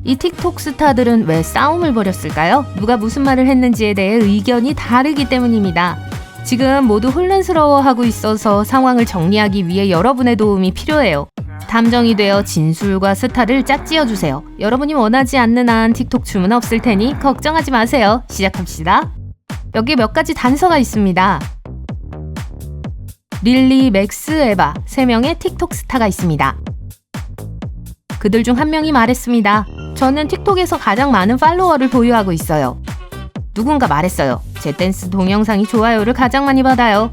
이 틱톡 스타들은 왜 싸움을 벌였을까요? 누가 무슨 말을 했는지에 대해 의견이 다르기 때문입니다. 지금 모두 혼란스러워하고 있어서 상황을 정리하기 위해 여러분의 도움이 필요해요. 탐정이 되어 진술과 스타를 짝지어주세요. 여러분이 원하지 않는 한 틱톡 주문 없을 테니 걱정하지 마세요. 시작합시다. 여기 몇 가지 단서가 있습니다. 릴리, 맥스, 에바 3명의 틱톡 스타가 있습니다. 그들 중 한 명이 말했습니다. 저는 틱톡에서 가장 많은 팔로워를 보유하고 있어요. 누군가 말했어요. 제 댄스 동영상이 좋아요를 가장 많이 받아요.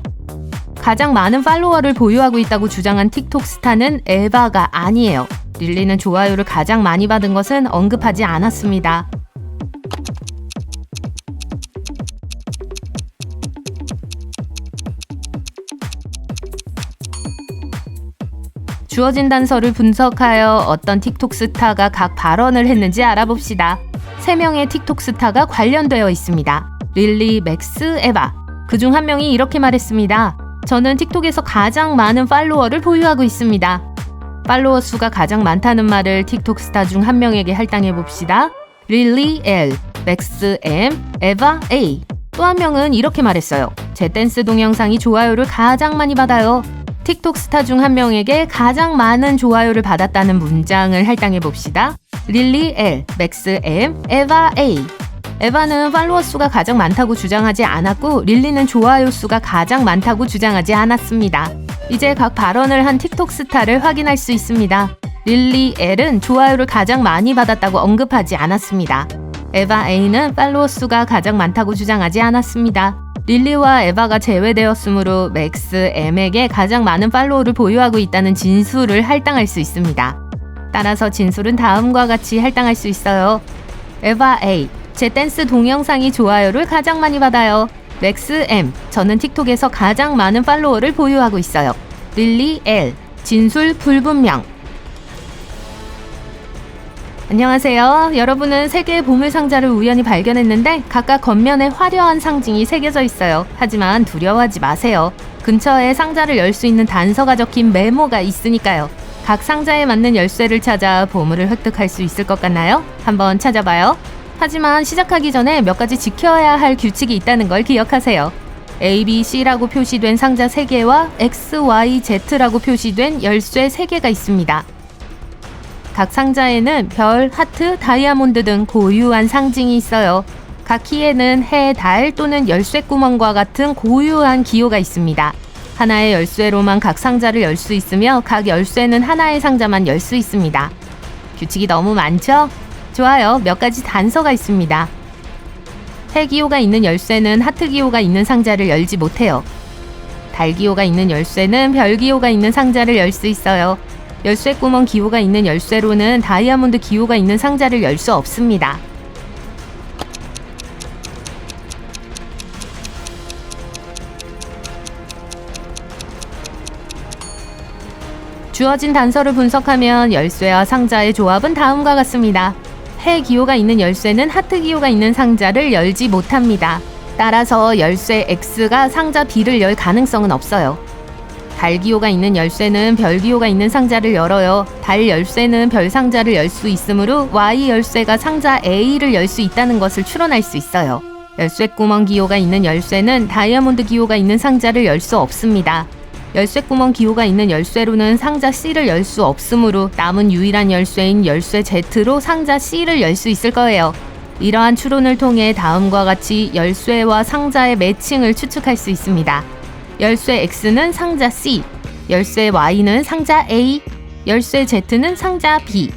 가장 많은 팔로워를 보유하고 있다고 주장한 틱톡 스타는 에바가 아니에요. 릴리는 좋아요를 가장 많이 받은 것은 언급하지 않았습니다. 주어진 단서를 분석하여 어떤 틱톡 스타가 각 발언을 했는지 알아봅시다. 3명의 틱톡 스타가 관련되어 있습니다. 릴리, 맥스, 에바. 그중 한 명이 이렇게 말했습니다. 저는 틱톡에서 가장 많은 팔로워를 보유하고 있습니다. 팔로워 수가 가장 많다는 말을 틱톡 스타 중 한 명에게 할당해봅시다. 릴리 L, 맥스 M, 에바 A. 또 한 명은 이렇게 말했어요. 제 댄스 동영상이 좋아요를 가장 많이 받아요. 틱톡 스타 중 한 명에게 가장 많은 좋아요를 받았다는 문장을 할당해봅시다. 릴리 L, 맥스 M, 에바 A. 에바는 팔로워 수가 가장 많다고 주장하지 않았고 릴리는 좋아요 수가 가장 많다고 주장하지 않았습니다. 이제 각 발언을 한 틱톡 스타를 확인할 수 있습니다. 릴리 L은 좋아요를 가장 많이 받았다고 언급하지 않았습니다. 에바 A는 팔로워 수가 가장 많다고 주장하지 않았습니다. 릴리와 에바가 제외되었으므로 맥스 M에게 가장 많은 팔로워를 보유하고 있다는 진술을 할당할 수 있습니다. 따라서 진술은 다음과 같이 할당할 수 있어요. 에바 A, 제 댄스 동영상이 좋아요를 가장 많이 받아요. 맥스 M, 저는 틱톡에서 가장 많은 팔로워를 보유하고 있어요. 릴리 L, 진술 불분명. 안녕하세요. 여러분은 3개의 보물상자를 우연히 발견했는데 각각 겉면에 화려한 상징이 새겨져 있어요. 하지만 두려워하지 마세요. 근처에 상자를 열 수 있는 단서가 적힌 메모가 있으니까요. 각 상자에 맞는 열쇠를 찾아 보물을 획득할 수 있을 것 같나요? 한번 찾아봐요. 하지만 시작하기 전에 몇 가지 지켜야 할 규칙이 있다는 걸 기억하세요. A, B, C라고 표시된 상자 3개와 X, Y, Z라고 표시된 열쇠 3개가 있습니다. 각 상자에는 별, 하트, 다이아몬드 등 고유한 상징이 있어요. 각 키에는 해, 달 또는 열쇠 구멍과 같은 고유한 기호가 있습니다. 하나의 열쇠로만 각 상자를 열 수 있으며 각 열쇠는 하나의 상자만 열 수 있습니다. 규칙이 너무 많죠? 좋아요. 몇 가지 단서가 있습니다. 해 기호가 있는 열쇠는 하트 기호가 있는 상자를 열지 못해요. 달 기호가 있는 열쇠는 별 기호가 있는 상자를 열 수 있어요. 열쇠 구멍 기호가 있는 열쇠로는 다이아몬드 기호가 있는 상자를 열 수 없습니다. 주어진 단서를 분석하면 열쇠와 상자의 조합은 다음과 같습니다. 해 기호가 있는 열쇠는 하트 기호가 있는 상자를 열지 못합니다. 따라서 열쇠 X가 상자 B를 열 가능성은 없어요. 달 기호가 있는 열쇠는 별 기호가 있는 상자를 열어요. 달 열쇠는 별 상자를 열 수 있으므로 Y 열쇠가 상자 A를 열 수 있다는 것을 추론할 수 있어요. 열쇠 구멍 기호가 있는 열쇠는 다이아몬드 기호가 있는 상자를 열 수 없습니다. 열쇠 구멍 기호가 있는 열쇠로는 상자 C를 열 수 없으므로 남은 유일한 열쇠인 열쇠 Z로 상자 C를 열 수 있을 거예요. 이러한 추론을 통해 다음과 같이 열쇠와 상자의 매칭을 추측할 수 있습니다. 열쇠 X는 상자 C, 열쇠 Y는 상자 A, 열쇠 Z는 상자 B.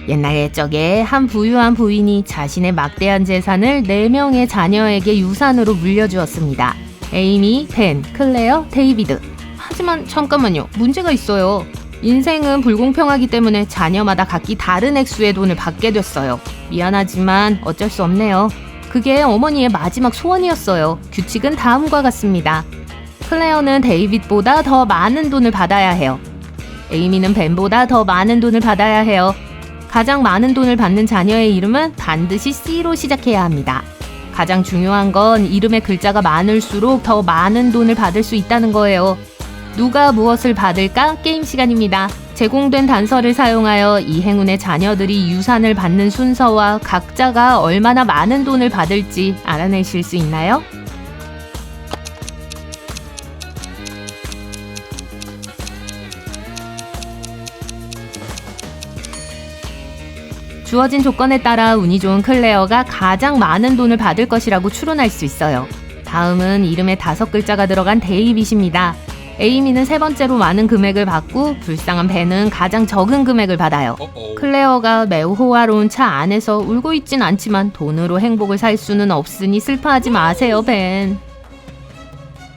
옛날 옛적에 한 부유한 부인이 자신의 막대한 재산을 4명의 자녀에게 유산으로 물려주었습니다. 에이미, 벤, 클레어, 데이비드. 하지만 잠깐만요. 문제가 있어요. 인생은 불공평하기 때문에 자녀마다 각기 다른 액수의 돈을 받게 됐어요. 미안하지만 어쩔 수 없네요. 그게 어머니의 마지막 소원이었어요. 규칙은 다음과 같습니다. 클레어는 데이빗보다 더 많은 돈을 받아야 해요. 에이미는 벤보다 더 많은 돈을 받아야 해요. 가장 많은 돈을 받는 자녀의 이름은 반드시 C로 시작해야 합니다. 가장 중요한 건 이름의 글자가 많을수록 더 많은 돈을 받을 수 있다는 거예요. 누가 무엇을 받을까? 게임 시간입니다. 제공된 단서를 사용하여 이 행운의 자녀들이 유산을 받는 순서와 각자가 얼마나 많은 돈을 받을지 알아내실 수 있나요? 주어진 조건에 따라 운이 좋은 클레어가 가장 많은 돈을 받을 것이라고 추론할 수 있어요. 다음은 이름에 5글자가 들어간 데이빗입니다. 에이미는 3번째로 많은 금액을 받고 불쌍한 벤은 가장 적은 금액을 받아요. 클레어가 매우 호화로운 차 안에서 울고 있진 않지만 돈으로 행복을 살 수는 없으니 슬퍼하지 마세요, 벤.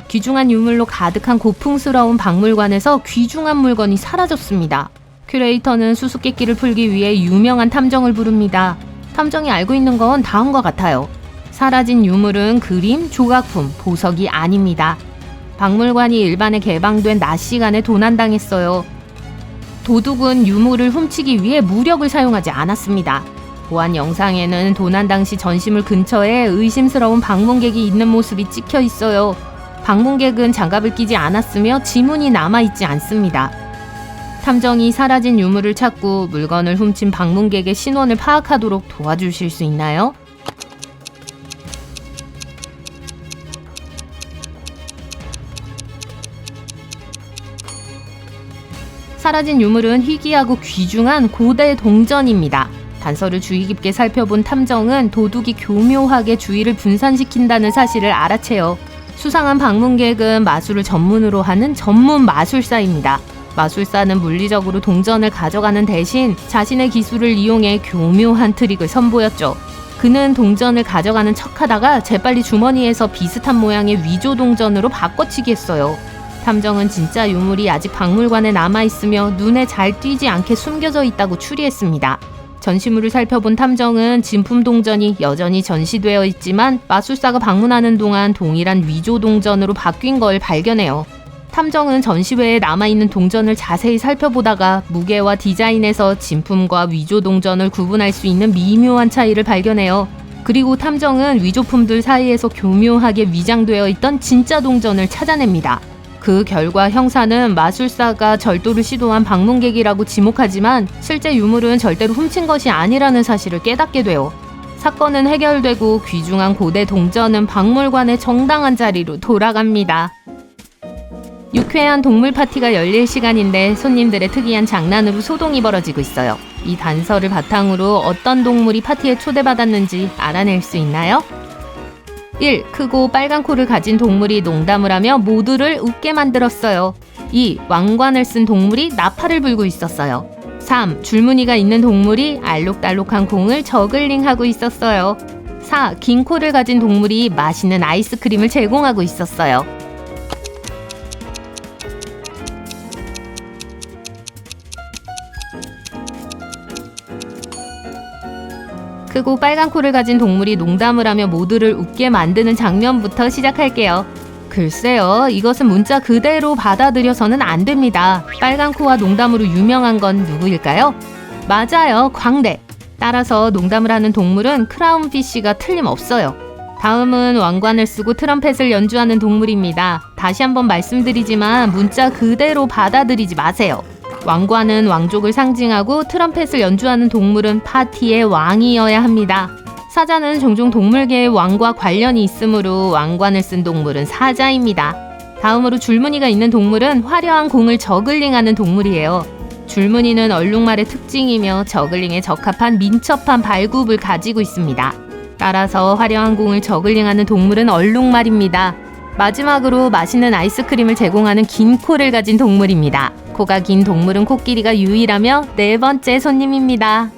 귀중한 유물로 가득한 고풍스러운 박물관에서 귀중한 물건이 사라졌습니다. 큐레이터는 수수께끼를 풀기 위해 유명한 탐정을 부릅니다. 탐정이 알고 있는 건 다음과 같아요. 사라진 유물은 그림, 조각품, 보석이 아닙니다. 박물관이 일반에 개방된 낮 시간에 도난당했어요. 도둑은 유물을 훔치기 위해 무력을 사용하지 않았습니다. 보안 영상에는 도난 당시 전시물 근처에 의심스러운 방문객이 있는 모습이 찍혀 있어요. 방문객은 장갑을 끼지 않았으며 지문이 남아있지 않습니다. 탐정이 사라진 유물을 찾고 물건을 훔친 방문객의 신원을 파악하도록 도와주실 수 있나요? 사라진 유물은 희귀하고 귀중한 고대 동전입니다. 단서를 주의 깊게 살펴본 탐정은 도둑이 교묘하게 주의를 분산시킨다는 사실을 알아채요. 수상한 방문객은 마술을 전문으로 하는 전문 마술사입니다. 마술사는 물리적으로 동전을 가져가는 대신 자신의 기술을 이용해 교묘한 트릭을 선보였죠. 그는 동전을 가져가는 척하다가 재빨리 주머니에서 비슷한 모양의 위조 동전으로 바꿔치기 했어요. 탐정은 진짜 유물이 아직 박물관에 남아있으며 눈에 잘 띄지 않게 숨겨져 있다고 추리했습니다. 전시물을 살펴본 탐정은 진품 동전이 여전히 전시되어 있지만 마술사가 방문하는 동안 동일한 위조 동전으로 바뀐 걸 발견해요. 탐정은 전시회에 남아있는 동전을 자세히 살펴보다가 무게와 디자인에서 진품과 위조 동전을 구분할 수 있는 미묘한 차이를 발견해요. 그리고 탐정은 위조품들 사이에서 교묘하게 위장되어 있던 진짜 동전을 찾아냅니다. 그 결과 형사는 마술사가 절도를 시도한 방문객이라고 지목하지만 실제 유물은 절대로 훔친 것이 아니라는 사실을 깨닫게 돼요. 사건은 해결되고 귀중한 고대 동전은 박물관의 정당한 자리로 돌아갑니다. 유쾌한 동물 파티가 열릴 시간인데 손님들의 특이한 장난으로 소동이 벌어지고 있어요. 이 단서를 바탕으로 어떤 동물이 파티에 초대받았는지 알아낼 수 있나요? 1. 크고 빨간 코를 가진 동물이 농담을 하며 모두를 웃게 만들었어요. 2. 왕관을 쓴 동물이 나팔을 불고 있었어요. 3. 줄무늬가 있는 동물이 알록달록한 공을 저글링하고 있었어요. 4. 긴 코를 가진 동물이 맛있는 아이스크림을 제공하고 있었어요. 크고 빨간 코를 가진 동물이 농담을 하며 모두를 웃게 만드는 장면부터 시작할게요. 글쎄요, 이것은 문자 그대로 받아들여서는 안 됩니다. 빨간 코와 농담으로 유명한 건 누구일까요? 맞아요, 광대. 따라서 농담을 하는 동물은 크라운피쉬가 틀림없어요. 다음은 왕관을 쓰고 트럼펫을 연주하는 동물입니다. 다시 한번 말씀드리지만 문자 그대로 받아들이지 마세요. 왕관은 왕족을 상징하고 트럼펫을 연주하는 동물은 파티의 왕이어야 합니다. 사자는 종종 동물계의 왕과 관련이 있으므로 왕관을 쓴 동물은 사자입니다. 다음으로 줄무늬가 있는 동물은 화려한 공을 저글링하는 동물이에요. 줄무늬는 얼룩말의 특징이며 저글링에 적합한 민첩한 발굽을 가지고 있습니다. 따라서 화려한 공을 저글링하는 동물은 얼룩말입니다. 마지막으로 맛있는 아이스크림을 제공하는 긴 코를 가진 동물입니다. 코가 긴 동물은 코끼리가 유일하며 4번째 손님입니다.